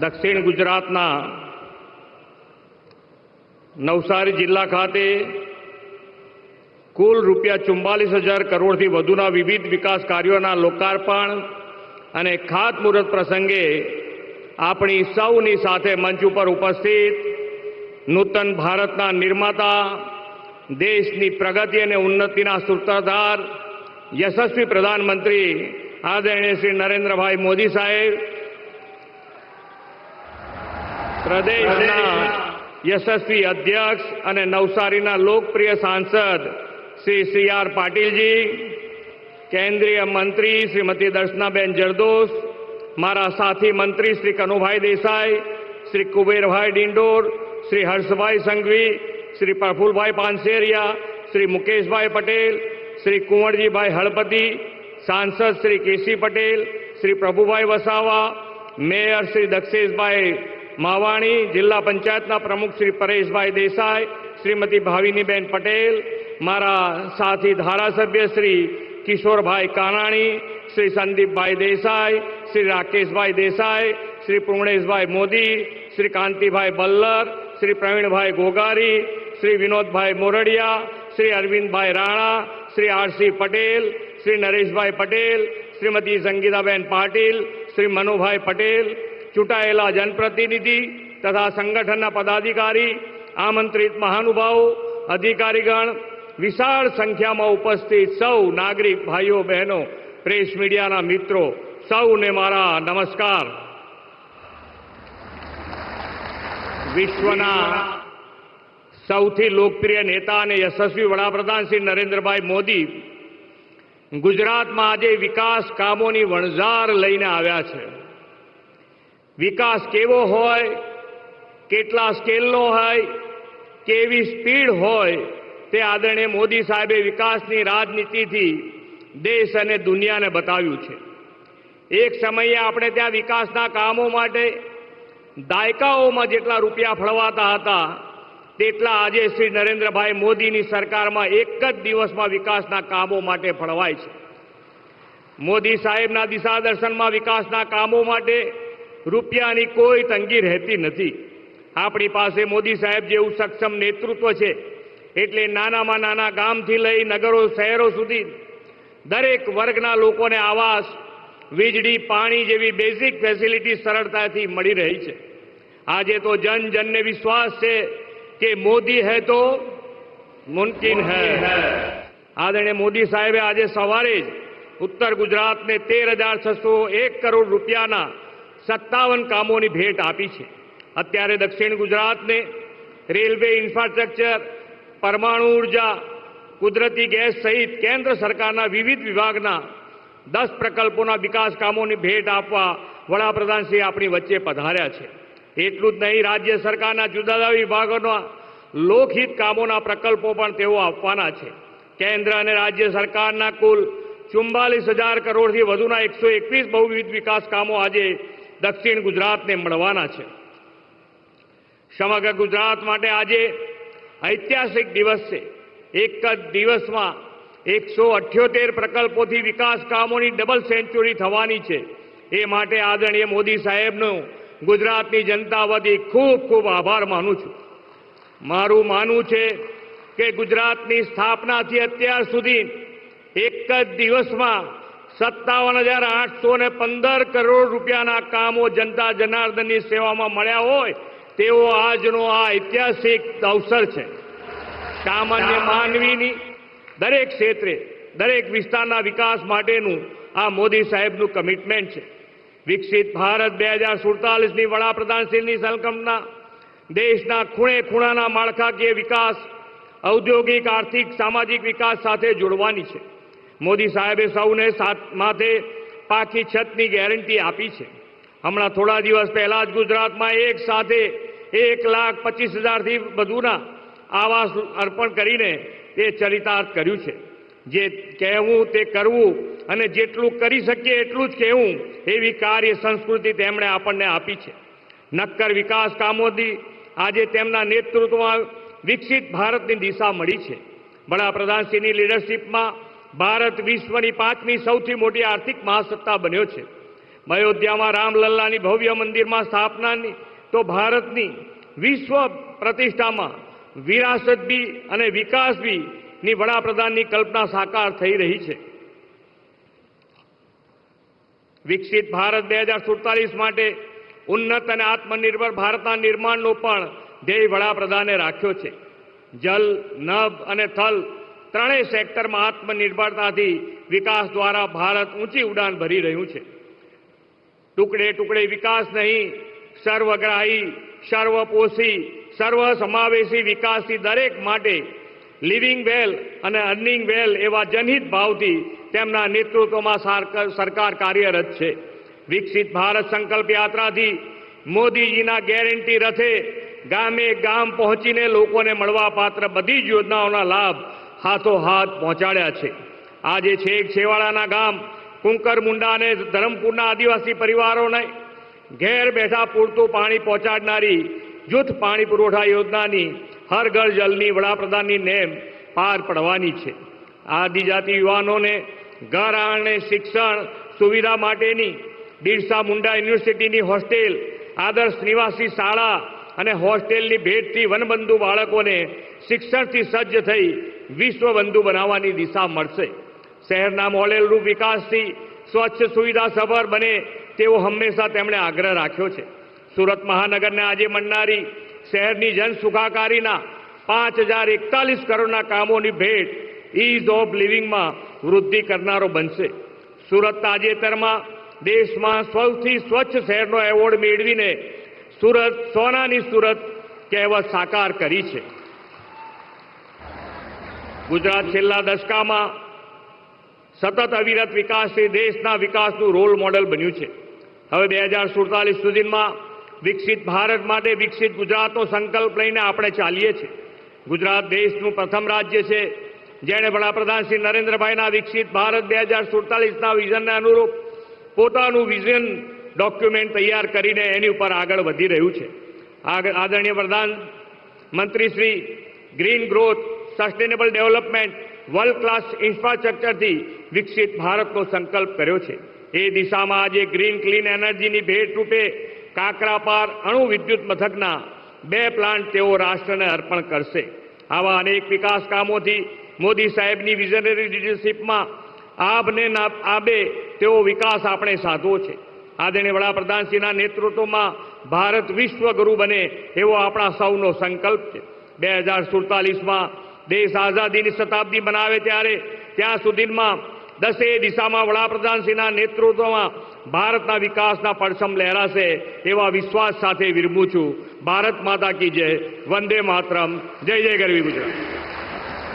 દક્ષિણ ગુજરાતના નવસારી જિલ્લા ખાતે કુલ ₹44,000 કરોડથી વધુના વિવિધ વિકાસ કાર્યોના લોકાર્પણ અને ખાતમુહૂર્ત પ્રસંગે આપણી સૌની સાથે મંચ ઉપર ઉપસ્થિત નૂતન ભારતના નિર્માતા, દેશની પ્રગતિ અને ઉન્નતિના સૂત્રધાર, યશસ્વી પ્રધાનમંત્રી આદરણીય શ્રી નરેન્દ્રભાઈ મોદી સાહેબ, પ્રદેશના યશસ્વી અધ્યક્ષ અને નવસારીના લોકપ્રિય સાંસદ શ્રી CR પાટીલજી, કેન્દ્રીય મંત્રી શ્રીમતી દર્શનાબેન જરદોશ, મારા સાથી મંત્રી શ્રી કનુભાઈ દેસાઈ, શ્રી કુબેરભાઈ ડિંડોર, શ્રી હર્ષભાઈ સંઘવી, શ્રી પ્રફુલભાઈ પાનસેરિયા, શ્રી મુકેશભાઈ પટેલ, શ્રી કુંવરજીભાઈ હળપતિ, સાંસદ શ્રી કેસી પટેલ, શ્રી પ્રભુભાઈ વસાવા, મેયર શ્રી દક્ષેશભાઈ માવાણી, જિલ્લા પંચાયતના પ્રમુખ શ્રી પરેશભાઈ દેસાઈ, શ્રીમતી ભાવિનીબેન પટેલ, મારા સાથી ધારાસભ્ય શ્રી કિશોરભાઈ કાનાણી, શ્રી સંદીપભાઈ દેસાઈ, શ્રી રાકેશભાઈ દેસાઈ, શ્રી પૂર્ણેશભાઈ મોદી, શ્રી કાંતિભાઈ બલ્લર, શ્રી પ્રવીણભાઈ ગોગારી, શ્રી વિનોદભાઈ મોરડિયા, શ્રી અરવિંદભાઈ રાણા, શ્રી RC પટેલ, શ્રી નરેશભાઈ પટેલ, શ્રીમતી સંગીતાબેન પાટીલ, શ્રી મનુભાઈ પટેલ, ચૂંટાયેલા જનપ્રતિનિધિ તથા સંગઠનના પદાધિકારી, આમંત્રિત મહાનુભાવો, અધિકારીગણ, વિશાળ સંખ્યામાં ઉપસ્થિત સૌ નાગરિક ભાઈઓ બહેનો, પ્રેસ મીડિયાના મિત્રો, સૌને મારા નમસ્કાર. વિશ્વના સૌથી લોકપ્રિય નેતા અને યશસ્વી વડાપ્રધાન શ્રી નરેન્દ્રભાઈ મોદી ગુજરાતમાં આજે વિકાસ કામોની વણઝાર લઈને આવ્યા છે. વિકાસ કેવો હોય, કેટલા સ્કેલનો હોય, કેવી સ્પીડ હોય, તે આદરણીય મોદી સાહેબે વિકાસની રાજનીતિથી દેશ અને દુનિયાને બતાવ્યું છે. એક સમયે આપણે ત્યાં વિકાસના કામો માટે દાયકાઓમાં જેટલા રૂપિયા ફળવાતા હતા, તેટલા આજે શ્રી નરેન્દ્રભાઈ મોદીની સરકારમાં એક જ દિવસમાં વિકાસના કામો માટે ફળવાય છે. મોદી સાહેબના દિશાદર્શનમાં વિકાસના કામો માટે રૂપિયાની કોઈ તંગી રહેતી નથી. આપણી પાસે મોદી સાહેબ જેવું સક્ષમ નેતૃત્વ છે એટલે નાનામાં નાના ગામથી લઈ નગરો, શહેરો સુધી દરેક વર્ગના લોકોને આવાસ, વીજળી, પાણી જેવી બેઝિક ફેસિલિટી સરળતાથી મળી રહી છે. આજે તો જન જનને વિશ્વાસ છે કે મોદી હૈ તો મુમકિન હૈ. આદરણીય મોદી સાહેબે આજે સવારે જ ઉત્તર ગુજરાતને 13,601 કરોડ રૂપિયાના 57 કામોની ભેટ આપી છે. અત્યારે દક્ષિણ ગુજરાતને રેલવે ઇન્ફ્રાસ્ટ્રક્ચર, પરમાણુ ઉર્જા, કુદરતી ગેસ સહિત કેન્દ્ર સરકારના વિવિધ વિભાગના 10 પ્રકલ્પોના વિકાસ કામોની ભેટ આપવા વડાપ્રધાનશ્રી આપણી વચ્ચે પધાર્યા છે. એટલું જ નહીં, રાજ્ય સરકારના જુદા જુદા વિભાગોના લોકહિત કામોના પ્રકલ્પો પણ તેઓ આપવાના છે. કેન્દ્ર અને રાજ્ય સરકારના કુલ 44,000 કરોડથી વધુના 121 બહુવિધ વિકાસ કામો આજે દક્ષિણ ગુજરાતને મળવાના છે. સમગ્ર ગુજરાત માટે આજે ઐતિહાસિક દિવસ છે. એક જ દિવસમાં 178 પ્રકલ્પોથી વિકાસ કામોની ડબલ સેન્ચુરી થવાની છે. એ માટે આદરણીય મોદી સાહેબનો ગુજરાતની જનતા વતી ખૂબ ખૂબ આભાર માનું છું. મારું માનવું છે કે ગુજરાતની સ્થાપનાથી અત્યાર સુધી એક જ દિવસમાં 57,815 કરોડ રૂપિયાના કામો જનતા જનાર્દનની સેવામાં મળ્યા હોય તેવો આજનો આ ઐતિહાસિક અવસર છે. સામાન્ય માનવીની દરેક ક્ષેત્રે, દરેક વિસ્તારના વિકાસ માટેનું આ મોદી સાહેબનું કમિટમેન્ટ છે. વિકસિત ભારત 2047ની વડાપ્રધાનશ્રીની સંકલ્પના દેશના ખૂણે ખૂણાના માળખાકીય વિકાસ, ઔદ્યોગિક, આર્થિક, સામાજિક વિકાસ સાથે જોડવાની છે. મોદી સાહેબે સૌને માથે પાકી છતની ગેરંટી આપી છે. હમણાં થોડા દિવસ પહેલા જ ગુજરાતમાં એક સાથે 1,25,000થી વધુના આવાસ અર્પણ કરીને તે ચરિતાર્થ કર્યું છે. જે કહેવું તે કરવું અને જેટલું કરી શકીએ એટલું જ કહેવું એવી કાર્ય સંસ્કૃતિ તેમણે આપણને આપી છે. નક્કર વિકાસ કામોથી આજે તેમના નેતૃત્વમાં વિકસિત ભારતની દિશા મળી છે. વડાપ્રધાનશ્રીની લીડરશીપમાં ભારત વિશ્વની 5મી સૌથી મોટી આર્થિક મહાસત્તા બન્યો છે. અયોધ્યામાં રામલલ્લાની ભવ્ય મંદિરમાં સ્થાપનાની તો ભારતની વિશ્વ પ્રતિષ્ઠામાં વિરાસત બી અને વિકાસ બી ની વડાપ્રધાનની કલ્પના સાકાર થઈ રહી છે. વિકસિત ભારત 2047 માટે ઉન્નત અને આત્મનિર્ભર ભારતના નિર્માણનો પણ ધ્યેય વડાપ્રધાને રાખ્યો છે. જલ, નભ અને થલ ત્રણેય સેક્ટરમાં આત્મનિર્ભરતાથી વિકાસ દ્વારા ભારત ઊંચી ઉડાન ભરી રહ્યું છે. ટુકડે ટુકડે વિકાસ નહીં, સર્વગ્રાહી, સર્વપોષી, સર્વસમાવેશી વિકાસથી દરેક માટે લિવિંગ વેલ અને અર્નિંગ વેલ એવા જનહિત ભાવથી તેમના નેતૃત્વમાં સરકાર કાર્યરત છે. વિકસિત ભારત સંકલ્પ યાત્રાથી મોદીજીના ગેરંટી રથે ગામે ગામ પહોંચીને લોકોને મળવાપાત્ર બધી જ યોજનાઓના લાભ હાથોહાથ પહોંચાડ્યા છે. આજે છેક છેવાડાના ગામ કુંકરમુંડા અને ધરમપુરના આદિવાસી પરિવારોને ઘેર બેઠા પૂરતું પાણી પહોંચાડનારી જૂથ પાણી પુરવઠા યોજનાની હર ઘર જલની વડાપ્રધાનની નેમ પાર પડવાની છે. આદિજાતિ યુવાનોને ઘર આંગણે શિક્ષણ સુવિધા માટેની બિરસા મુંડા યુનિવર્સિટીની હોસ્ટેલ, આદર્શ નિવાસી શાળા અને હોસ્ટેલની ભેટથી વનબંધુ બાળકોને શિક્ષણથી સજ્જ થઈ વિશ્વબંધુ બનાવવાની દિશા મળશે. શહેરના મોડેલરૂપ વિકાસથી સ્વચ્છ સુવિધાસભર બને તેવો હંમેશા તેમણે આગ્રહ રાખ્યો છે. સુરત મહાનગરને આજે મળનારી શહેરની જન સુખાકારીના 5041 કરોડના કામોની ભેટ ઇઝ ઓફ લિવિંગમાં વૃદ્ધિ કરનારો બનશે. સુરત તાજેતરમાં દેશમાં સૌથી સ્વચ્છ શહેરનો એવોર્ડ મેળવીને સુરત સોનાની સુરત કહેવત સાકાર કરી છે. ગુજરાત છેલ્લા દશકામાં સતત અવિરત વિકાસથી દેશના વિકાસનું રોલ મોડેલ બન્યું છે. હવે 2047 સુધીમાં વિકસિત ભારત માટે વિકસિત ગુજરાતનો સંકલ્પ લઈને આપણે ચાલીએ છીએ. ગુજરાત દેશનું પ્રથમ રાજ્ય છે જેણે વડાપ્રધાન શ્રી નરેન્દ્રભાઈના વિકસિત ભારત 2047ના વિઝનને અનુરૂપ પોતાનું વિઝન ડોક્યુમેન્ટ તૈયાર કરીને એની ઉપર આગળ વધી રહ્યું છે. આદરણીય પ્રધાનમંત્રી Shri green growth, sustainable development, world class ઇન્ફ્રાસ્ટ્રક્ચરથી વિકસિત ભારતનો સંકલ્પ કર્યો છે. એ દિશામાં આજે ગ્રીન ક્લીન એનર્જીની ભેટ રૂપે કાકરાપાર અણુ વિદ્યુત મથકના 2 પ્લાન્ટ તેઓ રાષ્ટ્રને અર્પણ કરશે. આવા અનેક વિકાસ કામોથી મોદી સાહેબની વિઝનરી લીડરશીપમાં આબને આબે તેવો વિકાસ આપણે સાધવો છે. આદરણીય વડાપ્રધાનશ્રીના નેતૃત્વમાં ભારત વિશ્વગુરુ બને એવો આપણા સૌનો સંકલ્પ છે. 2047માં દેશ આઝાદીની શતાબ્દી બનાવે ત્યારે ત્યાં સુધીમાં 10 દિશામાં વડાપ્રધાનશ્રીના નેતૃત્વમાં ભારતના વિકાસના પરચમ લહેરાશે એવા વિશ્વાસ સાથે વિરમું છું. ભારત માતા કી જય. વંદે માતરમ. જય જય ગરવી ગુજરાત.